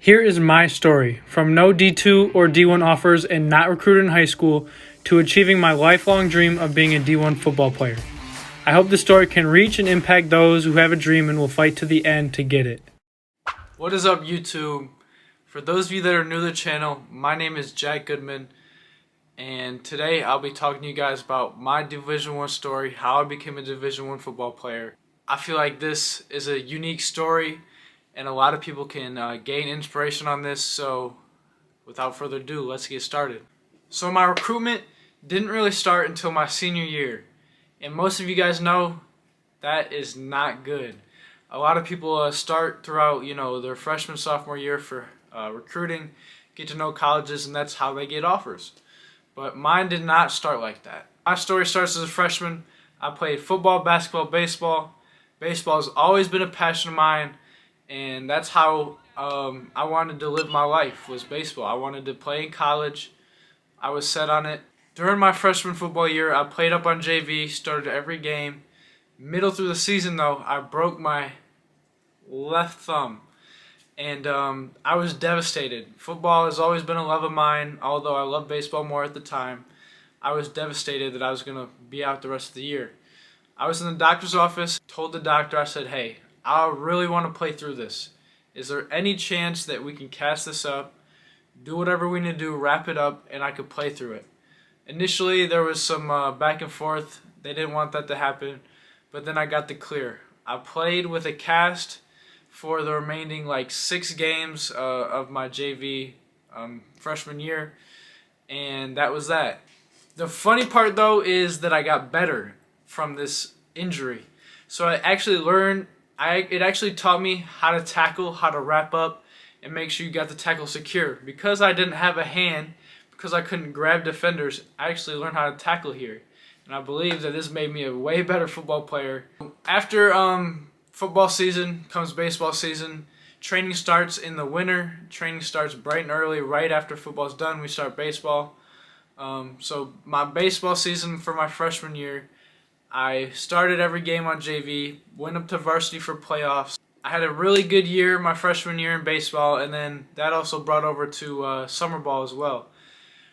Here is my story, from no D2 or D1 offers and not recruited in high school to achieving my lifelong dream of being a D1 football player. I hope this story can reach and impact those who have a dream and will fight to the end to get it. What is up, YouTube? For those of you that are new to the channel, my name is Jack Goodman, and today I'll be talking to you guys about my Division I story, how I became a Division I football player. I feel like this is a unique story and a lot of people can gain inspiration on this, so without further ado, let's get started. So my recruitment didn't really start until my senior year, and most of you guys know that is not good. A lot of people start throughout their freshman, sophomore year for recruiting, get to know colleges, and that's how they get offers. But mine did not start like that. My story starts as a freshman. I played football, basketball, baseball. Baseball has always been a passion of mine, and that's how I wanted to live my life, was baseball. I wanted to play in college. I was set on it. During my freshman football year, I played up on JV, started every game. Middle through the season, though, I broke my left thumb, and I was devastated. Football has always been a love of mine, although I loved baseball more at the time. I was devastated that I was going to be out the rest of the year. I was in the doctor's office, told the doctor, I said, hey, I really want to play through this. Is there any chance that we can cast this up, do whatever we need to do, wrap it up, and I could play through it? Initially, there was some back and forth. They didn't want that to happen, but then I got the clear. I played with a cast for the remaining 6 games of my JV freshman year, and that was that. The funny part, though, is that I got better from this injury. So I actually learned, it actually taught me how to tackle, how to wrap up, and make sure you got the tackle secure. Because I didn't have a hand, because I couldn't grab defenders, I actually learned how to tackle here. And I believe that this made me a way better football player. After football season comes baseball season. Training starts in the winter. Training starts bright and early. Right after football's done, we start baseball. So my baseball season for my freshman year, I started every game on JV, went up to varsity for playoffs. I had a really good year my freshman year in baseball, and then that also brought over to summer ball as well.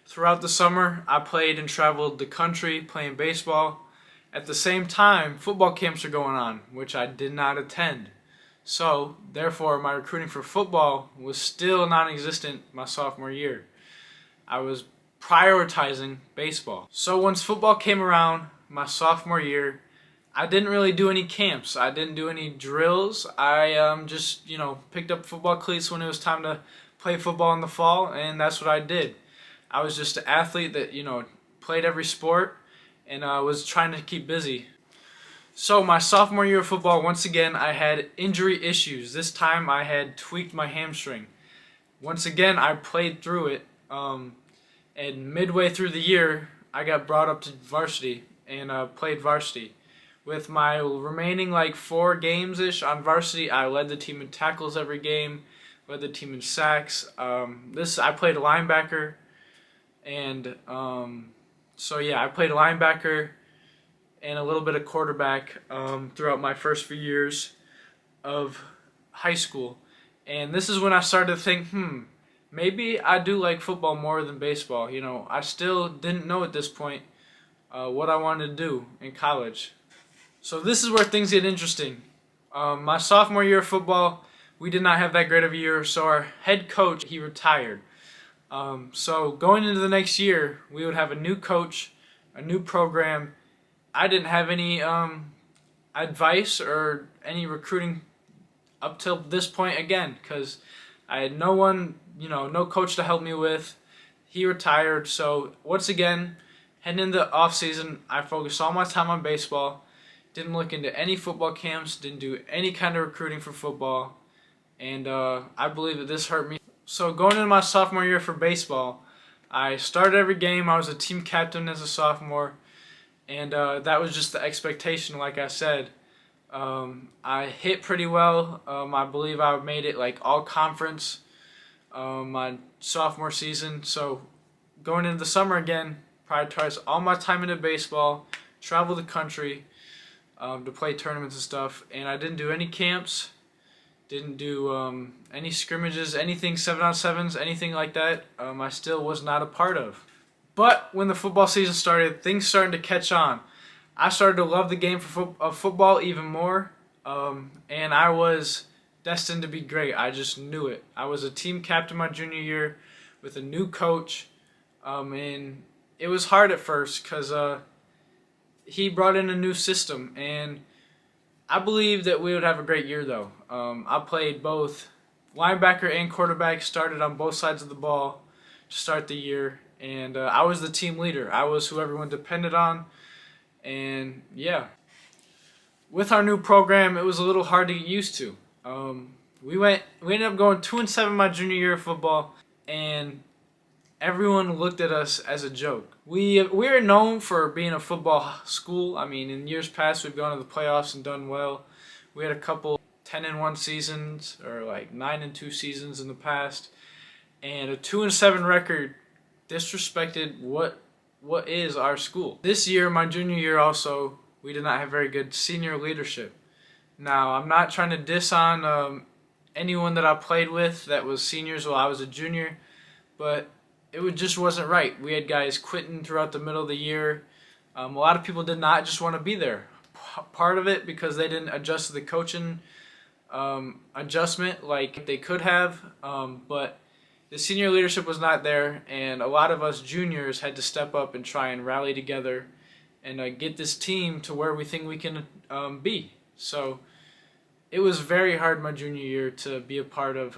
Throughout the summer, I played and traveled the country playing baseball. At the same time, football camps are going on, which I did not attend. So, therefore, my recruiting for football was still non-existent my sophomore year. I was prioritizing baseball. So once football came around, my sophomore year, I didn't really do any camps. I didn't do any drills. I just, picked up football cleats when it was time to play football in the fall, and that's what I did. I was just an athlete that, played every sport and was trying to keep busy. So my sophomore year of football, once again, I had injury issues. This time I had tweaked my hamstring. Once again, I played through it, and midway through the year, I got brought up to varsity and played varsity. With my remaining 4 games-ish on varsity, I led the team in tackles every game, led the team in sacks. I played linebacker, and so yeah, I played linebacker and a little bit of quarterback throughout my first few years of high school. And this is when I started to think, maybe I do like football more than baseball. I still didn't know at this point what I wanted to do in college. So this is where things get interesting. My sophomore year of football, we did not have that great of a year, so our head coach, he retired. So going into the next year, we would have a new coach, a new program. I didn't have any advice or any recruiting up till this point again, because I had no one, no coach to help me with. He retired, so once again, heading into the off season, I focused all my time on baseball. Didn't look into any football camps. Didn't do any kind of recruiting for football, and I believe that this hurt me. So going into my sophomore year for baseball, I started every game. I was a team captain as a sophomore, and that was just the expectation, like I said. I hit pretty well. I believe I made it all conference my sophomore season. So going into the summer again, prioritize all my time into baseball, travel the country to play tournaments and stuff. And I didn't do any camps, Didn't do any scrimmages, anything 7-on-7s, anything like that. I still was not a part of. But when the football season started, things started to catch on. I started to love the game of football even more, and I was destined to be great. I just knew it. I was a team captain my junior year with a new coach, and it was hard at first because he brought in a new system, and I believe that we would have a great year though. I played both linebacker and quarterback, started on both sides of the ball to start the year, and I was the team leader. I was who everyone depended on, and yeah. With our new program, it was a little hard to get used to. We ended up going 2-7 my junior year of football, and everyone looked at us as a joke. We're known for being a football school. I mean, in years past, we've gone to the playoffs and done well. We had a couple 10-1 seasons or like 9-2 seasons in the past, and a 2-7 record disrespected what is our school. This year, my junior year, also we did not have very good senior leadership. Now, I'm not trying to diss on anyone that I played with that was seniors while I was a junior, but just wasn't right. We had guys quitting throughout the middle of the year. A lot of people did not just want to be there. Part of it because they didn't adjust to the coaching adjustment like they could have, but the senior leadership was not there, and a lot of us juniors had to step up and try and rally together and get this team to where we think we can be. So it was very hard my junior year to be a part of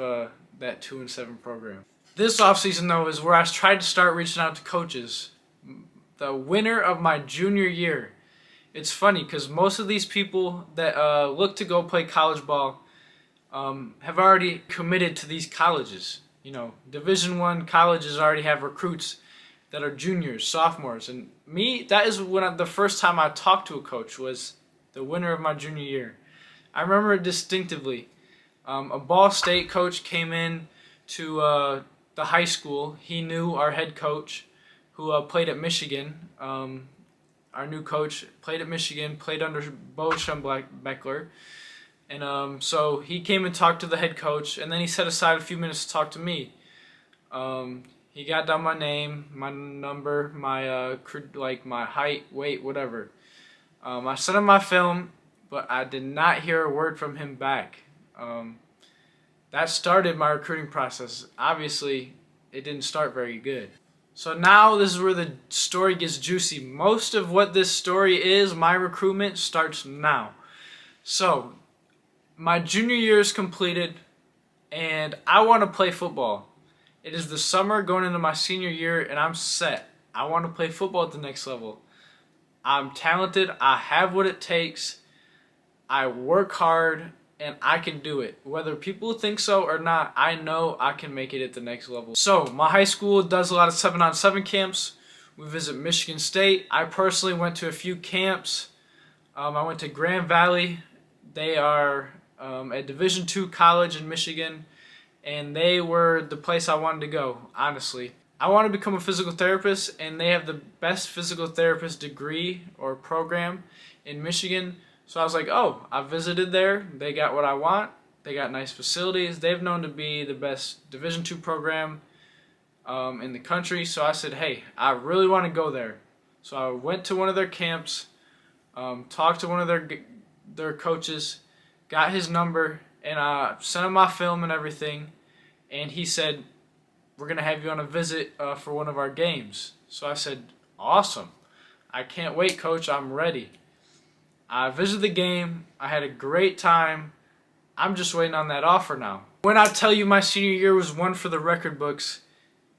that 2-7 program. This offseason, though, is where I tried to start reaching out to coaches. The winner of my junior year. It's funny because most of these people that look to go play college ball have already committed to these colleges. You know, Division I colleges already have recruits that are juniors, sophomores. And me, that is the first time I talked to a coach was the winner of my junior year. I remember it distinctly. A Ball State coach came in to the high school. He knew our head coach who played at Michigan. Our new coach played at Michigan, played under Bo Schembechler. And so he came and talked to the head coach, and then he set aside a few minutes to talk to me. He got down my name, my number, my height, weight, whatever. I sent him my film, but I did not hear a word from him back. That started my recruiting process. Obviously, it didn't start very good. So now this is where the story gets juicy. Most of what this story is, my recruitment, starts now. So, my junior year is completed, and I want to play football. It is the summer going into my senior year, and I'm set. I want to play football at the next level. I'm talented. I have what it takes. I work hard, and I can do it. Whether people think so or not, I know I can make it at the next level. So, my high school does a lot of 7-on-7 camps. We visit Michigan State. I personally went to a few camps. I went to Grand Valley. They are a Division II college in Michigan, and they were the place I wanted to go, honestly. I want to become a physical therapist, and they have the best physical therapist degree or program in Michigan. So I was like, oh, I visited there. They got what I want. They got nice facilities. They've known to be the best Division II program in the country. So I said, hey, I really want to go there. So I went to one of their camps, talked to one of their coaches, got his number, and I sent him my film and everything. And he said, we're going to have you on a visit for one of our games. So I said, awesome. I can't wait, coach. I'm ready. I visited the game. I had a great time. I'm just waiting on that offer now. When I tell you my senior year was one for the record books,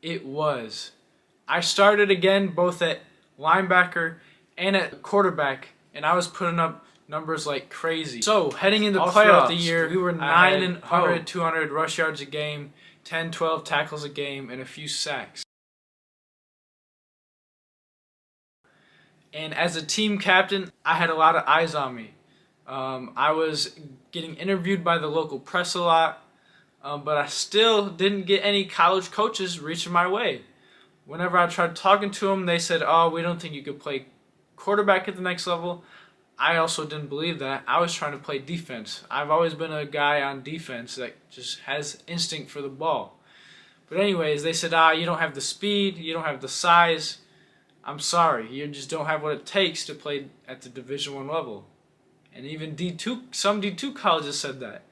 it was. I started again both at linebacker and at quarterback, and I was putting up numbers like crazy. So, heading into playoff the year, we were 900, 200 rush yards a game, 10, 12 tackles a game, and a few sacks. And as a team captain, I had a lot of eyes on me. I was getting interviewed by the local press a lot, but I still didn't get any college coaches reaching my way. Whenever I tried talking to them, they said, oh, we don't think you could play quarterback at the next level. I also didn't believe that. I was trying to play defense. I've always been a guy on defense that just has instinct for the ball. But anyways, they said, you don't have the speed, you don't have the size. I'm sorry, you just don't have what it takes to play at the Division I level. And even D2, some D2 colleges said that.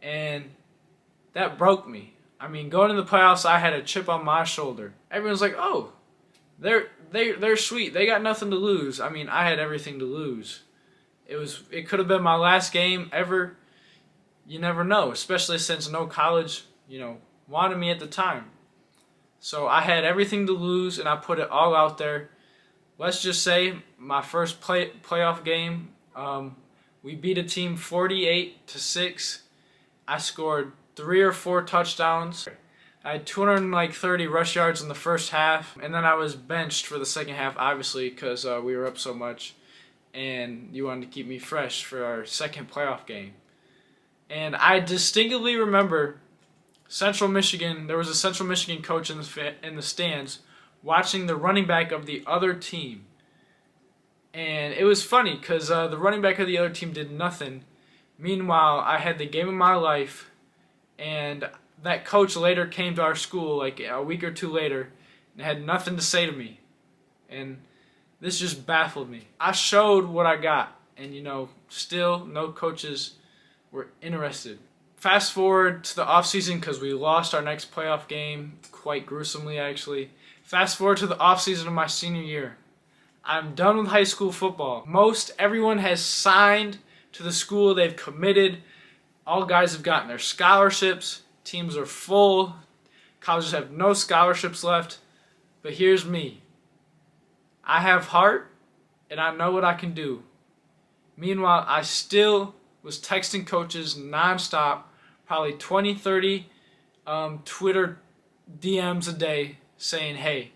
And that broke me. I mean, going to the playoffs, I had a chip on my shoulder. Everyone's like, oh, they're sweet. They got nothing to lose. I mean, I had everything to lose. It could have been my last game ever. You never know, especially since no college, wanted me at the time. So I had everything to lose, and I put it all out there. Let's just say my first playoff game, we beat a team 48-6. I scored 3 or 4 touchdowns. I had 230 rush yards in the first half, and then I was benched for the second half, obviously, because we were up so much, and you wanted to keep me fresh for our second playoff game. And I distinctly remember Central Michigan. There was a Central Michigan coach in the stands watching the running back of the other team. And it was funny because the running back of the other team did nothing. Meanwhile, I had the game of my life, and that coach later came to our school like a week or 2 later and had nothing to say to me. And this just baffled me. I showed what I got, and still no coaches were interested. Fast forward to the offseason, because we lost our next playoff game, quite gruesomely actually. Fast forward to the offseason of my senior year. I'm done with high school football. Everyone has signed to the school. They've committed. All guys have gotten their scholarships. Teams are full. Colleges have no scholarships left. But here's me. I have heart, and I know what I can do. Meanwhile, I still was texting coaches nonstop, probably 20, 30 Twitter DMs a day saying, hey,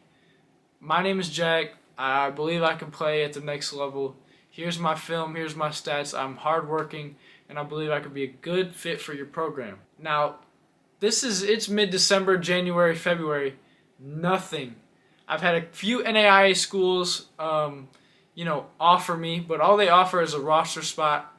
my name is Jack. I believe I can play at the next level. Here's my film. Here's my stats. I'm hardworking, and I believe I could be a good fit for your program. Now, it's mid-December, January, February. Nothing. I've had a few NAIA schools, offer me, but all they offer is a roster spot.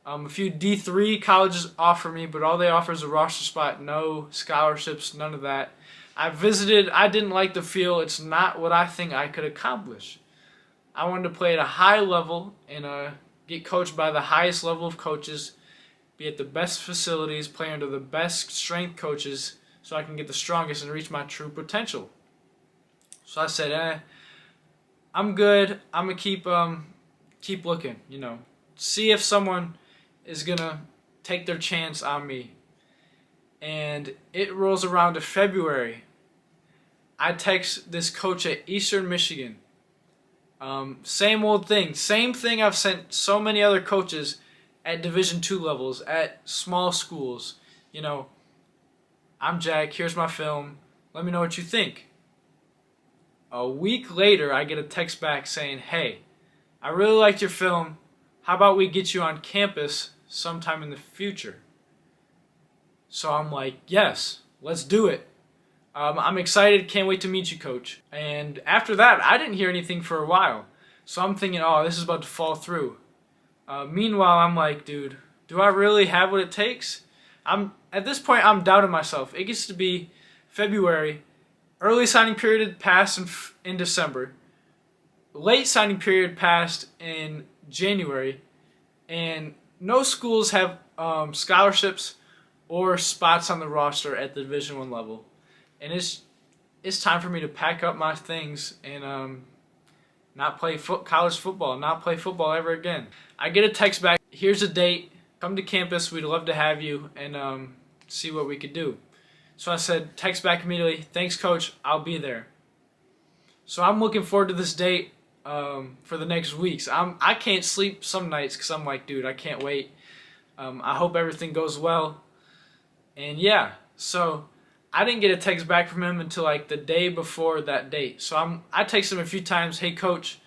A few D3 colleges offer me, but all they offer is a roster spot. No scholarships, none of that. I visited. I didn't like the feel. It's not what I think I could accomplish. I wanted to play at a high level and get coached by the highest level of coaches, be at the best facilities, play under the best strength coaches so I can get the strongest and reach my true potential. So I said, I'm good. I'm going to keep looking, see if someone is going to take their chance on me. And it rolls around to February. I text this coach at Eastern Michigan. Same old thing. Same thing I've sent so many other coaches at Division II levels, at small schools. I'm Jack. Here's my film. Let me know what you think. A week later, I get a text back saying, hey, I really liked your film. How about we get you on campus sometime in the future? So I'm like, yes, let's do it. I'm excited. Can't wait to meet you, coach. And after that, I didn't hear anything for a while. So I'm thinking, this is about to fall through. Meanwhile, I'm like, dude, do I really have what it takes? At this point, I'm doubting myself. It gets to be February. Early signing period passed in December. Late signing period passed in January. And no schools have scholarships or spots on the roster at the Division I level. And it's time for me to pack up my things and not play college football, not play football ever again. I get a text back, here's a date, come to campus, we'd love to have you, and see what we could do. So I said, text back immediately, thanks coach, I'll be there. So I'm looking forward to this date for the next weeks. I can't sleep some nights because I'm like, dude, I can't wait. I hope everything goes well. And yeah, so I didn't get a text back from him until like the day before that date. So I texted him a few times, hey coach,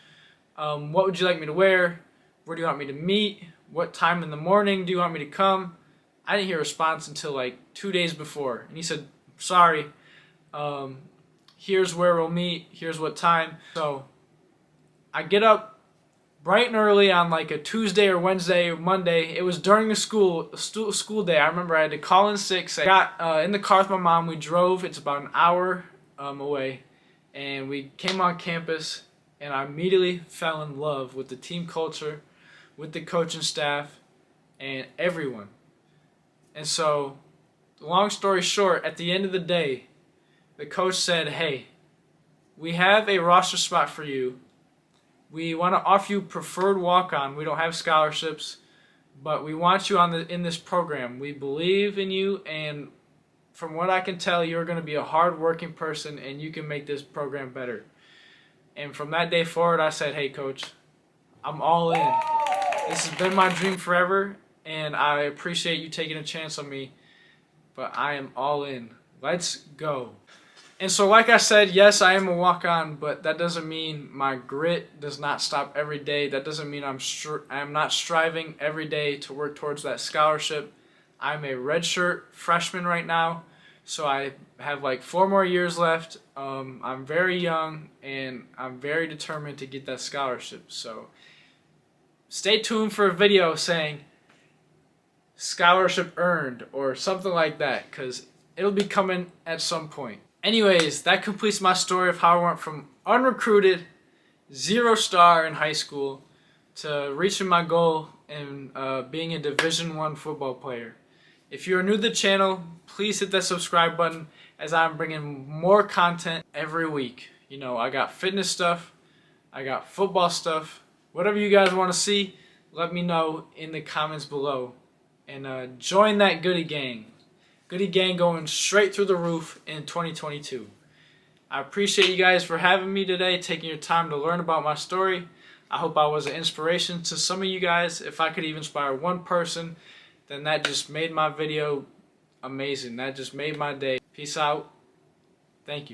what would you like me to wear? Where do you want me to meet? What time in the morning do you want me to come? I didn't hear a response until like 2 days before. And he said, sorry, here's where we'll meet, here's what time. So I get up bright and early on like a Tuesday or Wednesday or Monday. It was during the school day. I remember I had to call in sick. So I got in the car with my mom. We drove. It's about an hour away, and we came on campus, and I immediately fell in love with the team culture, with the coaching staff, and everyone. And so, long story short, at the end of the day, the coach said, "Hey, we have a roster spot for you. We want to offer you preferred walk-on. We don't have scholarships, but we want you in this program. We believe in you, and from what I can tell, you're going to be a hard-working person, and you can make this program better." And from that day forward, I said, "Hey, coach, I'm all in. This has been my dream forever, and I appreciate you taking a chance on me, but I am all in. Let's go." And so like I said, yes, I am a walk-on, but that doesn't mean my grit does not stop every day. That doesn't mean I'm not striving every day to work towards that scholarship. I'm a redshirt freshman right now, so I have like 4 more years left. I'm very young, and I'm very determined to get that scholarship. So stay tuned for a video saying scholarship earned or something like that, because it'll be coming at some point. Anyways, that completes my story of how I went from unrecruited, 0-star in high school, to reaching my goal and being a Division I football player. If you are new to the channel, please hit that subscribe button, as I'm bringing more content every week. You know, I got fitness stuff, I got football stuff. Whatever you guys want to see, let me know in the comments below. And join that Goody Gang. Goody Gang going straight through the roof in 2022. I appreciate you guys for having me today, taking your time to learn about my story. I hope I was an inspiration to some of you guys. If I could even inspire one person, then that just made my video amazing. That just made my day. Peace out. Thank you.